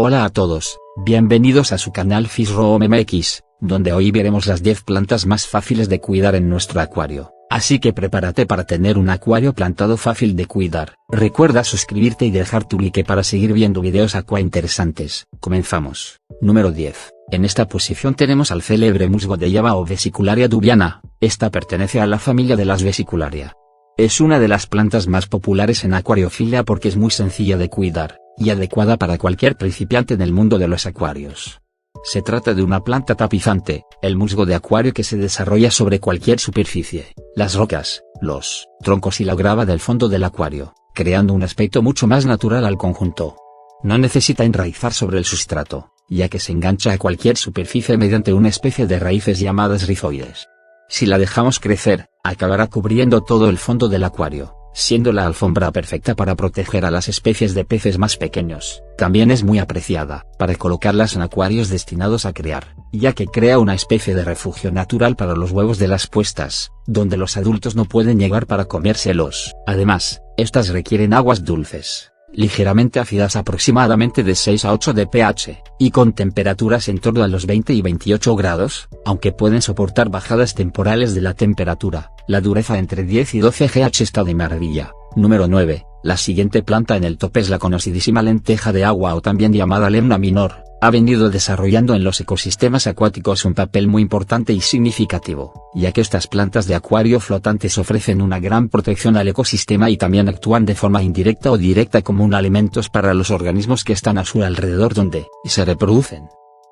Hola a todos, bienvenidos a su canal Fishroom MX, donde hoy veremos las 10 plantas más fáciles de cuidar en nuestro acuario. Así que prepárate para tener un acuario plantado fácil de cuidar. Recuerda suscribirte y dejar tu like para seguir viendo videos aqua interesantes. Comenzamos. Número 10. En esta posición tenemos al célebre musgo de Java o Vesicularia dubiana. Esta pertenece a la familia de las Vesicularia. Es una de las plantas más populares en acuariofilia porque es muy sencilla de cuidar, y adecuada para cualquier principiante en el mundo de los acuarios. Se trata de una planta tapizante, el musgo de acuario que se desarrolla sobre cualquier superficie, las rocas, los troncos y la grava del fondo del acuario, creando un aspecto mucho más natural al conjunto. No necesita enraizar sobre el sustrato, ya que se engancha a cualquier superficie mediante una especie de raíces llamadas rizoides. Si la dejamos crecer, acabará cubriendo todo el fondo del acuario, siendo la alfombra perfecta para proteger a las especies de peces más pequeños. También es muy apreciada para colocarlas en acuarios destinados a criar, ya que crea una especie de refugio natural para los huevos de las puestas, donde los adultos no pueden llegar para comérselos. Además, estas requieren aguas dulces, ligeramente ácidas aproximadamente de 6 a 8 de pH, y con temperaturas en torno a los 20 y 28 grados, aunque pueden soportar bajadas temporales de la temperatura. La dureza entre 10 y 12 GH está de maravilla. Número 9. La siguiente planta en el top es la conocidísima lenteja de agua o también llamada lemna minor. Ha venido desarrollando en los ecosistemas acuáticos un papel muy importante y significativo, ya que estas plantas de acuario flotantes ofrecen una gran protección al ecosistema y también actúan de forma indirecta o directa como un alimentos para los organismos que están a su alrededor donde se reproducen.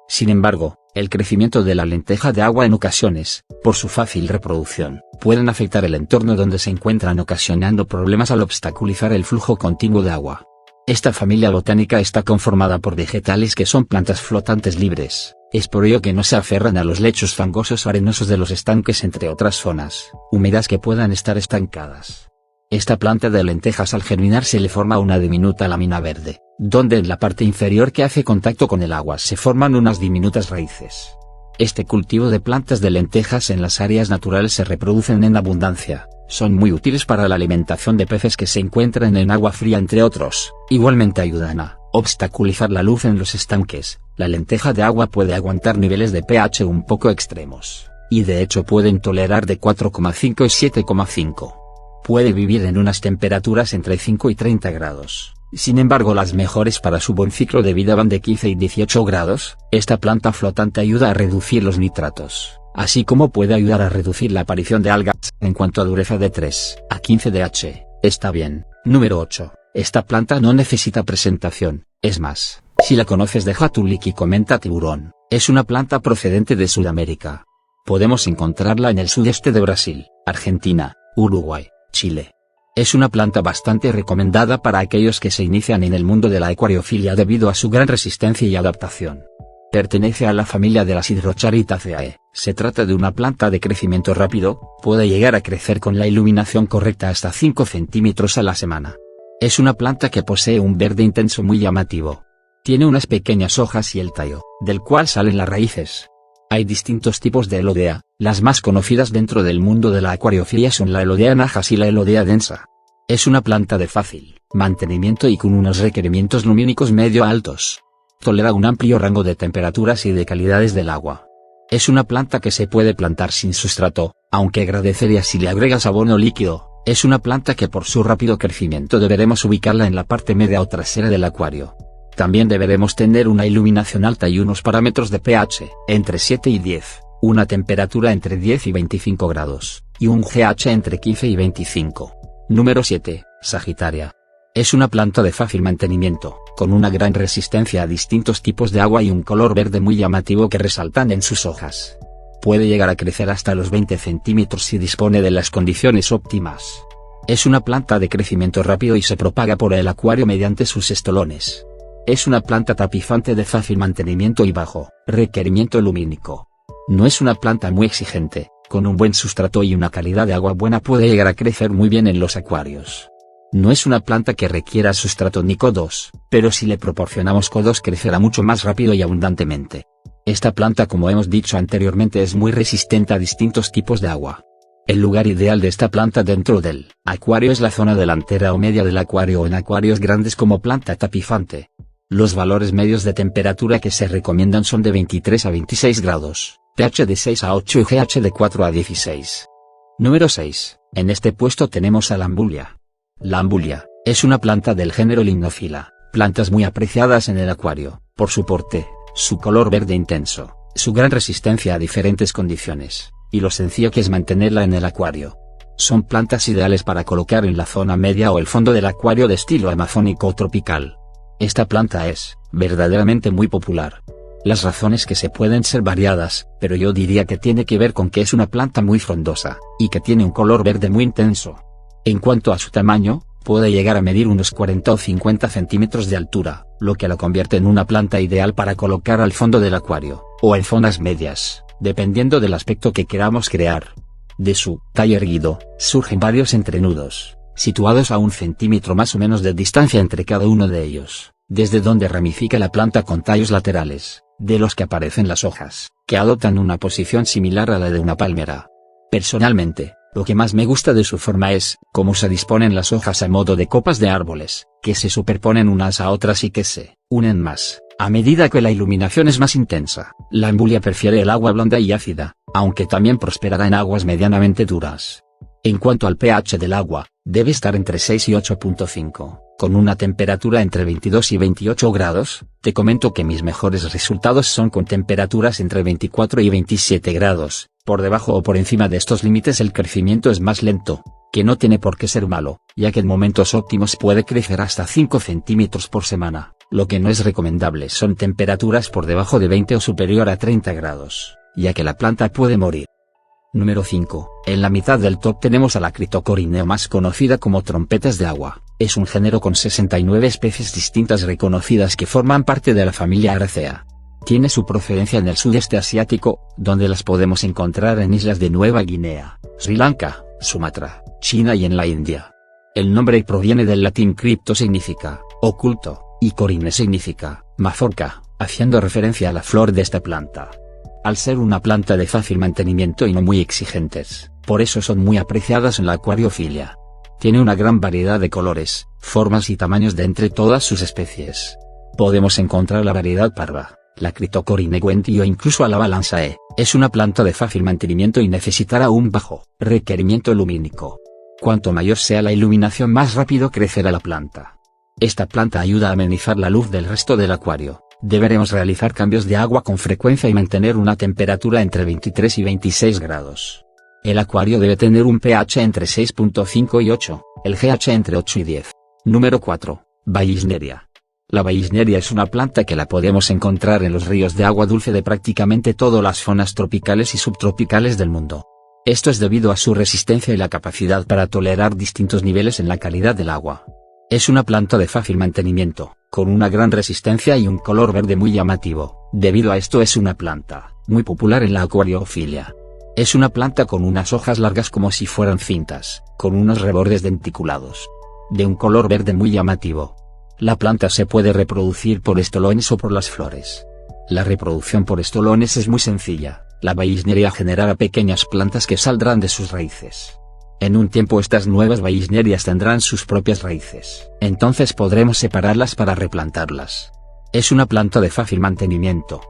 Sin embargo, el crecimiento de la lenteja de agua en ocasiones, por su fácil reproducción, pueden afectar el entorno donde se encuentran ocasionando problemas al obstaculizar el flujo continuo de agua. Esta familia botánica está conformada por vegetales que son plantas flotantes libres, es por ello que no se aferran a los lechos fangosos o arenosos de los estanques entre otras zonas húmedas que puedan estar estancadas. Esta planta de lentejas al germinar se le forma una diminuta lámina verde, donde en la parte inferior que hace contacto con el agua se forman unas diminutas raíces. Este cultivo de plantas de lentejas en las áreas naturales se reproducen en abundancia. Son muy útiles para la alimentación de peces que se encuentran en agua fría entre otros. Igualmente ayudan a obstaculizar la luz en los estanques. La lenteja de agua puede aguantar niveles de pH un poco extremos, y de hecho pueden tolerar de 4,5 y 7,5. Puede vivir en unas temperaturas entre 5 y 30 grados. Sin embargo, las mejores para su buen ciclo de vida van de 15 y 18 grados. Esta planta flotante ayuda a reducir los nitratos, así como puede ayudar a reducir la aparición de algas. En cuanto a dureza de 3 a 15 DH, está bien. Número 8. Esta planta no necesita presentación, es más, si la conoces deja tu like y comenta tiburón. Es una planta procedente de Sudamérica. Podemos encontrarla en el sudeste de Brasil, Argentina, Uruguay, Chile. Es una planta bastante recomendada para aquellos que se inician en el mundo de la acuariofilia debido a su gran resistencia y adaptación. Pertenece a la familia de las Hydrochaeridaceae. Se trata de una planta de crecimiento rápido, puede llegar a crecer con la iluminación correcta hasta 5 centímetros a la semana. Es una planta que posee un verde intenso muy llamativo. Tiene unas pequeñas hojas y el tallo, del cual salen las raíces. Hay distintos tipos de Elodea, las más conocidas dentro del mundo de la acuariofilia son la Elodea najas y la Elodea densa. Es una planta de fácil mantenimiento y con unos requerimientos lumínicos medio altos. Tolera un amplio rango de temperaturas y de calidades del agua. Es una planta que se puede plantar sin sustrato, aunque agradecería si le agregas abono líquido. Es una planta que por su rápido crecimiento deberemos ubicarla en la parte media o trasera del acuario. También deberemos tener una iluminación alta y unos parámetros de pH entre 7 y 10, una temperatura entre 10 y 25 grados, y un GH entre 15 y 25. Número 7. Sagitaria. Es una planta de fácil mantenimiento, con una gran resistencia a distintos tipos de agua y un color verde muy llamativo que resaltan en sus hojas. Puede llegar a crecer hasta los 20 centímetros si dispone de las condiciones óptimas. Es una planta de crecimiento rápido y se propaga por el acuario mediante sus estolones. Es una planta tapizante de fácil mantenimiento y bajo requerimiento lumínico. No es una planta muy exigente, con un buen sustrato y una calidad de agua buena puede llegar a crecer muy bien en los acuarios. No es una planta que requiera sustrato ni codos, pero si le proporcionamos codos crecerá mucho más rápido y abundantemente. Esta planta, como hemos dicho anteriormente, es muy resistente a distintos tipos de agua. El lugar ideal de esta planta dentro del acuario es la zona delantera o media del acuario o en acuarios grandes como planta tapizante. Los valores medios de temperatura que se recomiendan son de 23 a 26 grados, pH de 6 a 8 y GH de 4 a 16. Número 6. En este puesto tenemos a la ambulia. La ambulia es una planta del género Limnophila, plantas muy apreciadas en el acuario, por su porte, su color verde intenso, su gran resistencia a diferentes condiciones, y lo sencillo que es mantenerla en el acuario. Son plantas ideales para colocar en la zona media o el fondo del acuario de estilo amazónico o tropical. Esta planta es, verdaderamente muy popular. Las razones que se pueden ser variadas, pero yo diría que tiene que ver con que es una planta muy frondosa, y que tiene un color verde muy intenso. En cuanto a su tamaño, puede llegar a medir unos 40 o 50 centímetros de altura, lo que la convierte en una planta ideal para colocar al fondo del acuario, o en zonas medias, dependiendo del aspecto que queramos crear. De su tallo erguido, surgen varios entrenudos, situados a 1 centímetro más o menos de distancia entre cada uno de ellos, desde donde ramifica la planta con tallos laterales, de los que aparecen las hojas, que adoptan una posición similar a la de una palmera. Personalmente, lo que más me gusta de su forma es cómo se disponen las hojas a modo de copas de árboles, que se superponen unas a otras y que se unen más a medida que la iluminación es más intensa. La ambulia prefiere el agua blanda y ácida, aunque también prosperará en aguas medianamente duras. En cuanto al pH del agua, debe estar entre 6 y 8.5, con una temperatura entre 22 y 28 grados. Te comento que mis mejores resultados son con temperaturas entre 24 y 27 grados, por debajo o por encima de estos límites el crecimiento es más lento, que no tiene por qué ser malo, ya que en momentos óptimos puede crecer hasta 5 centímetros por semana. Lo que no es recomendable son temperaturas por debajo de 20 o superior a 30 grados, ya que la planta puede morir. Número 5. En la mitad del top tenemos a la Critocorinea, más conocida como trompetas de agua. Es un género con 69 especies distintas reconocidas que forman parte de la familia Aracea. Tiene su procedencia en el sudeste asiático, donde las podemos encontrar en islas de Nueva Guinea, Sri Lanka, Sumatra, China y en la India. El nombre proviene del latín crypto, significa oculto, y corine significa mazorca, haciendo referencia a la flor de esta planta. Al ser una planta de fácil mantenimiento y no muy exigentes, por eso son muy apreciadas en la acuariofilia. Tiene una gran variedad de colores, formas y tamaños de entre todas sus especies. Podemos encontrar la variedad parva, la Critocorinea guenti o incluso a la balanzae. Es una planta de fácil mantenimiento y necesitará un bajo requerimiento lumínico. Cuanto mayor sea la iluminación, más rápido crecerá la planta. Esta planta ayuda a amenizar la luz del resto del acuario. Deberemos realizar cambios de agua con frecuencia y mantener una temperatura entre 23 y 26 grados. El acuario debe tener un pH entre 6.5 y 8, el GH entre 8 y 10. Número 4. Vallisneria. La vallisneria es una planta que la podemos encontrar en los ríos de agua dulce de prácticamente todas las zonas tropicales y subtropicales del mundo. Esto es debido a su resistencia y la capacidad para tolerar distintos niveles en la calidad del agua. Es una planta de fácil mantenimiento, con una gran resistencia y un color verde muy llamativo. Debido a esto es una planta muy popular en la acuariofilia. Es una planta con unas hojas largas como si fueran cintas, con unos rebordes denticulados, de un color verde muy llamativo. La planta se puede reproducir por estolones o por las flores. La reproducción por estolones es muy sencilla. La vallisneria generará pequeñas plantas que saldrán de sus raíces. En un tiempo estas nuevas vallisnerias tendrán sus propias raíces. Entonces podremos separarlas para replantarlas. Es una planta de fácil mantenimiento.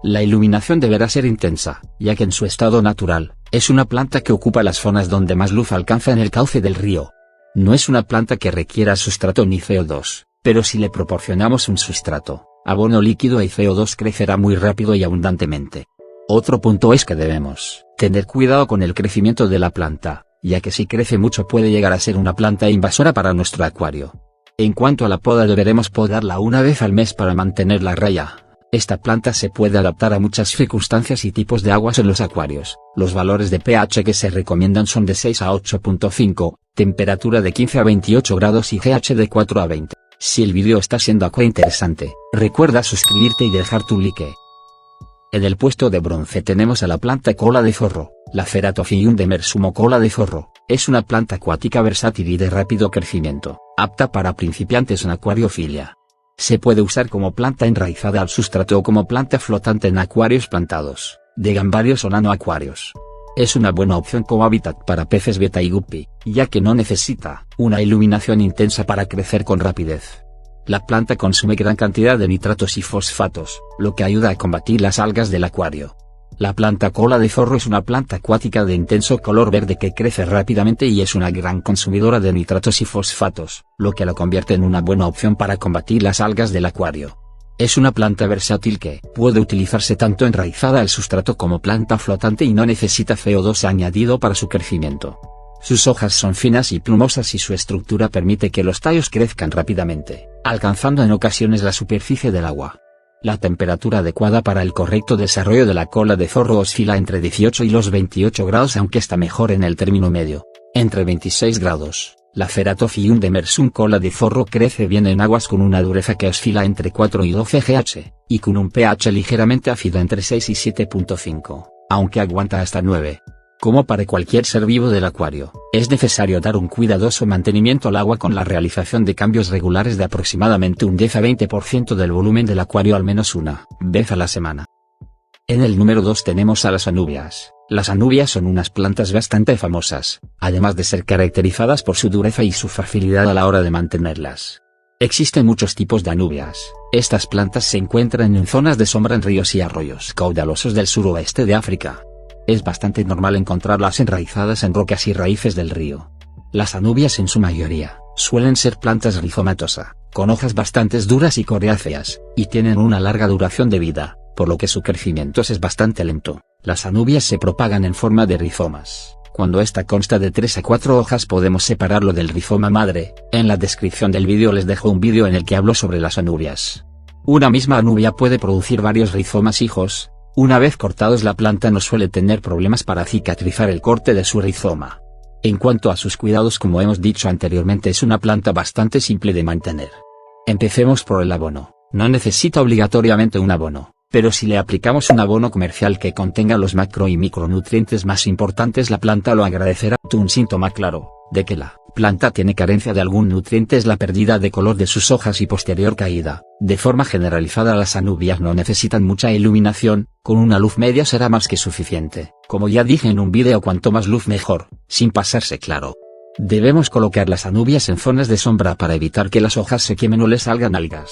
La iluminación deberá ser intensa, ya que en su estado natural, es una planta que ocupa las zonas donde más luz alcanza en el cauce del río. No es una planta que requiera sustrato ni CO2, pero si le proporcionamos un sustrato, abono líquido y CO2 crecerá muy rápido y abundantemente. Otro punto es que debemos tener cuidado con el crecimiento de la planta, ya que si crece mucho puede llegar a ser una planta invasora para nuestro acuario. En cuanto a la poda, deberemos podarla una vez al mes para mantenerla a raya. Esta planta se puede adaptar a muchas circunstancias y tipos de aguas en los acuarios. Los valores de pH que se recomiendan son de 6 a 8.5, temperatura de 15 a 28 grados y GH de 4 a 20. Si el vídeo está siendo interesante, recuerda suscribirte y dejar tu like. En el puesto de bronce tenemos a la planta cola de zorro. La Ceratophyllum demersum cola de zorro, es una planta acuática versátil y de rápido crecimiento, apta para principiantes en acuariofilia. Se puede usar como planta enraizada al sustrato o como planta flotante en acuarios plantados, de gambarios o nanoacuarios. Es una buena opción como hábitat para peces beta y guppy, ya que no necesita una iluminación intensa para crecer con rapidez. La planta consume gran cantidad de nitratos y fosfatos, lo que ayuda a combatir las algas del acuario. La planta cola de zorro es una planta acuática de intenso color verde que crece rápidamente y es una gran consumidora de nitratos y fosfatos, lo que la convierte en una buena opción para combatir las algas del acuario. Es una planta versátil que puede utilizarse tanto enraizada al sustrato como planta flotante y no necesita CO2 añadido para su crecimiento. Sus hojas son finas y plumosas y su estructura permite que los tallos crezcan rápidamente, alcanzando en ocasiones la superficie del agua. La temperatura adecuada para el correcto desarrollo de la cola de zorro oscila entre 18 y los 28 grados, aunque está mejor en el término medio, entre 26 grados. La Ceratophyllum demersum cola de zorro crece bien en aguas con una dureza que oscila entre 4 y 12 GH, y con un pH ligeramente ácido entre 6 y 7.5, aunque aguanta hasta 9. Como para cualquier ser vivo del acuario, es necesario dar un cuidadoso mantenimiento al agua con la realización de cambios regulares de aproximadamente un 10 a 20% del volumen del acuario al menos una vez a la semana. En el número 2 tenemos a las anubias. Las anubias son unas plantas bastante famosas, además de ser caracterizadas por su dureza y su facilidad a la hora de mantenerlas. Existen muchos tipos de anubias. Estas plantas se encuentran en zonas de sombra en ríos y arroyos caudalosos del suroeste de África. Es bastante normal encontrarlas enraizadas en rocas y raíces del río. Las anubias en su mayoría suelen ser plantas rizomatosas, con hojas bastante duras y coriáceas, y tienen una larga duración de vida, por lo que su crecimiento es bastante lento. Las anubias se propagan en forma de rizomas. Cuando esta consta de 3 a 4 hojas podemos separarlo del rizoma madre. En la descripción del vídeo les dejo un vídeo en el que hablo sobre las anubias. Una misma anubia puede producir varios rizomas hijos. Una vez cortados, la planta no suele tener problemas para cicatrizar el corte de su rizoma. En cuanto a sus cuidados, como hemos dicho anteriormente, es una planta bastante simple de mantener. Empecemos por el abono. No necesita obligatoriamente un abono, pero si le aplicamos un abono comercial que contenga los macro y micronutrientes más importantes, la planta lo agradecerá. Un síntoma claro de que la planta tiene carencia de algún nutriente es la pérdida de color de sus hojas y posterior caída. De forma generalizada, las anubias no necesitan mucha iluminación, con una luz media será más que suficiente. Como ya dije en un vídeo, cuanto más luz mejor, sin pasarse claro. Debemos colocar las anubias en zonas de sombra para evitar que las hojas se quemen o les salgan algas.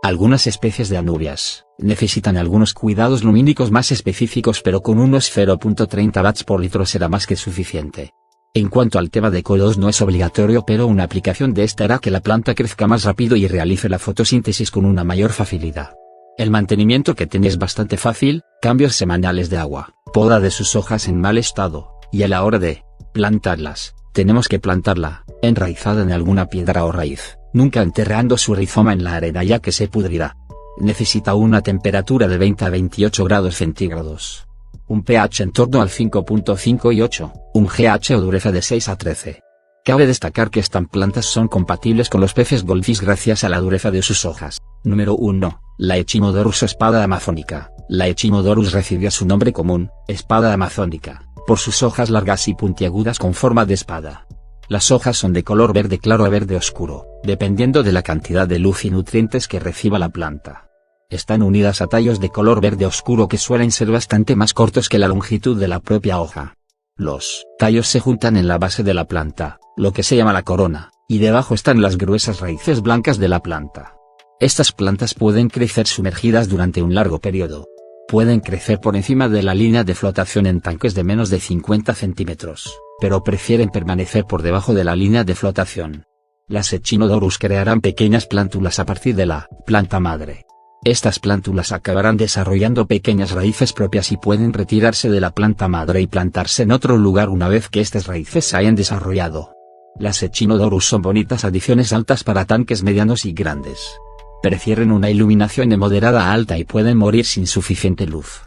Algunas especies de anubias necesitan algunos cuidados lumínicos más específicos, pero con unos 0.30 watts por litro será más que suficiente. En cuanto al tema de CO2, no es obligatorio, pero una aplicación de esta hará que la planta crezca más rápido y realice la fotosíntesis con una mayor facilidad. El mantenimiento que tiene es bastante fácil: cambios semanales de agua, poda de sus hojas en mal estado, y a la hora de plantarlas, tenemos que plantarla enraizada en alguna piedra o raíz, nunca enterrando su rizoma en la arena, ya que se pudrirá. Necesita una temperatura de 20 a 28 grados centígrados. Un pH en torno al 5.5 y 8, un GH o dureza de 6 a 13. Cabe destacar que estas plantas son compatibles con los peces goldfish gracias a la dureza de sus hojas. Número 1. La Echinodoros o espada amazónica. La Echinodoros recibió su nombre común, espada amazónica, por sus hojas largas y puntiagudas con forma de espada. Las hojas son de color verde claro a verde oscuro, dependiendo de la cantidad de luz y nutrientes que reciba la planta. Están unidas a tallos de color verde oscuro que suelen ser bastante más cortos que la longitud de la propia hoja. Los tallos se juntan en la base de la planta, lo que se llama la corona, y debajo están las gruesas raíces blancas de la planta. Estas plantas pueden crecer sumergidas durante un largo periodo. Pueden crecer por encima de la línea de flotación en tanques de menos de 50 centímetros, pero prefieren permanecer por debajo de la línea de flotación. Las Echinodorus crearán pequeñas plántulas a partir de la planta madre. Estas plántulas acabarán desarrollando pequeñas raíces propias y pueden retirarse de la planta madre y plantarse en otro lugar una vez que estas raíces se hayan desarrollado. Las Echinodorus son bonitas adiciones altas para tanques medianos y grandes. Prefieren una iluminación de moderada a alta y pueden morir sin suficiente luz.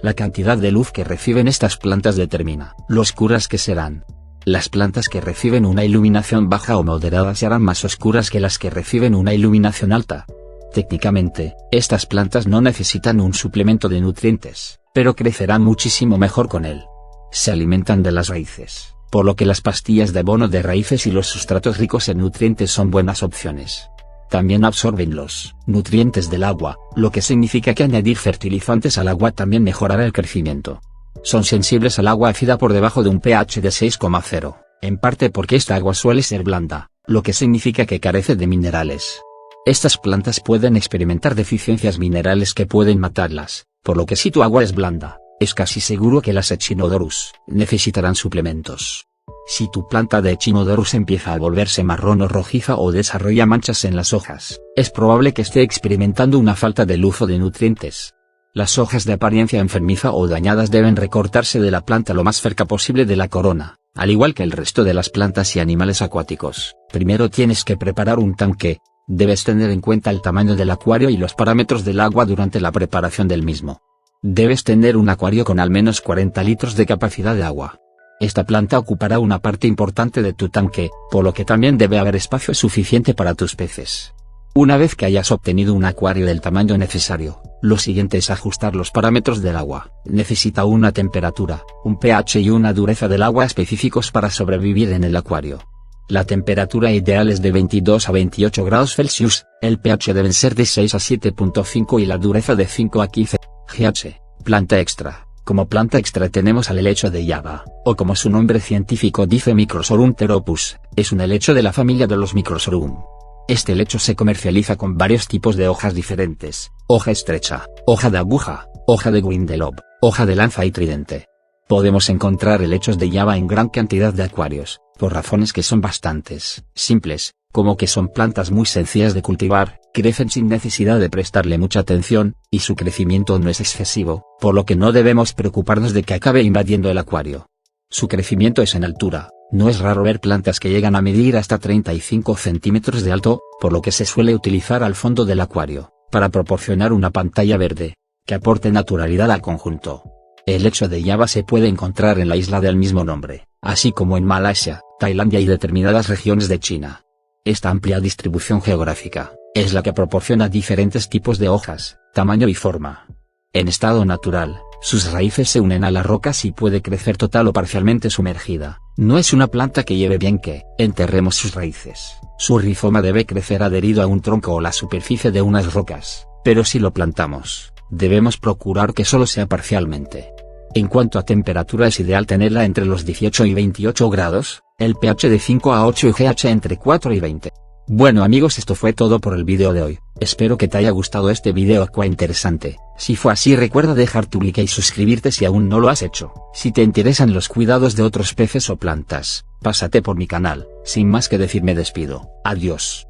La cantidad de luz que reciben estas plantas determina lo oscuras que serán. Las plantas que reciben una iluminación baja o moderada serán más oscuras que las que reciben una iluminación alta. Técnicamente, estas plantas no necesitan un suplemento de nutrientes, pero crecerán muchísimo mejor con él. Se alimentan de las raíces, por lo que las pastillas de abono de raíces y los sustratos ricos en nutrientes son buenas opciones. También absorben los nutrientes del agua, lo que significa que añadir fertilizantes al agua también mejorará el crecimiento. Son sensibles al agua ácida por debajo de un pH de 6,0, en parte porque esta agua suele ser blanda, lo que significa que carece de minerales. Estas plantas pueden experimentar deficiencias minerales que pueden matarlas, por lo que si tu agua es blanda, es casi seguro que las Echinodorus necesitarán suplementos. Si tu planta de Echinodorus empieza a volverse marrón o rojiza o desarrolla manchas en las hojas, es probable que esté experimentando una falta de luz o de nutrientes. Las hojas de apariencia enfermiza o dañadas deben recortarse de la planta lo más cerca posible de la corona, al igual que el resto de las plantas y animales acuáticos. Primero tienes que preparar un tanque. Debes tener en cuenta el tamaño del acuario y los parámetros del agua durante la preparación del mismo. Debes tener un acuario con al menos 40 litros de capacidad de agua. Esta planta ocupará una parte importante de tu tanque, por lo que también debe haber espacio suficiente para tus peces. Una vez que hayas obtenido un acuario del tamaño necesario, lo siguiente es ajustar los parámetros del agua. Necesita una temperatura, un pH y una dureza del agua específicos para sobrevivir en el acuario. La temperatura ideal es de 22 a 28 grados Celsius, el pH deben ser de 6 a 7.5 y la dureza de 5 a 15 GH. Planta extra. Como planta extra tenemos al helecho de Java, o como su nombre científico dice Microsorum pteropus, es un helecho de la familia de los Microsorum. Este helecho se comercializa con varios tipos de hojas diferentes: hoja estrecha, hoja de aguja, hoja de Grindelov, hoja de lanza y tridente. Podemos encontrar helechos de Java en gran cantidad de acuarios, por razones que son bastantes simples, como que son plantas muy sencillas de cultivar, crecen sin necesidad de prestarle mucha atención, y su crecimiento no es excesivo, por lo que no debemos preocuparnos de que acabe invadiendo el acuario. Su crecimiento es en altura. No es raro ver plantas que llegan a medir hasta 35 centímetros de alto, por lo que se suele utilizar al fondo del acuario, para proporcionar una pantalla verde, que aporte naturalidad al conjunto. El helecho de Java se puede encontrar en la isla del mismo nombre, así como en Malasia, Tailandia y determinadas regiones de China. Esta amplia distribución geográfica, es la que proporciona diferentes tipos de hojas, tamaño y forma. En estado natural, sus raíces se unen a las rocas y puede crecer total o parcialmente sumergida. No es una planta que lleve bien que enterremos sus raíces. Su rizoma debe crecer adherido a un tronco o la superficie de unas rocas, pero si lo plantamos, debemos procurar que solo sea parcialmente. En cuanto a temperatura, es ideal tenerla entre los 18 y 28 grados, el pH de 5 a 8 y GH entre 4 y 20. Bueno amigos, esto fue todo por el vídeo de hoy. Espero que te haya gustado este vídeo aqua interesante. Si fue así, recuerda dejar tu like y suscribirte si aún no lo has hecho. Si te interesan los cuidados de otros peces o plantas, pásate por mi canal. Sin más que decir, me despido. Adiós.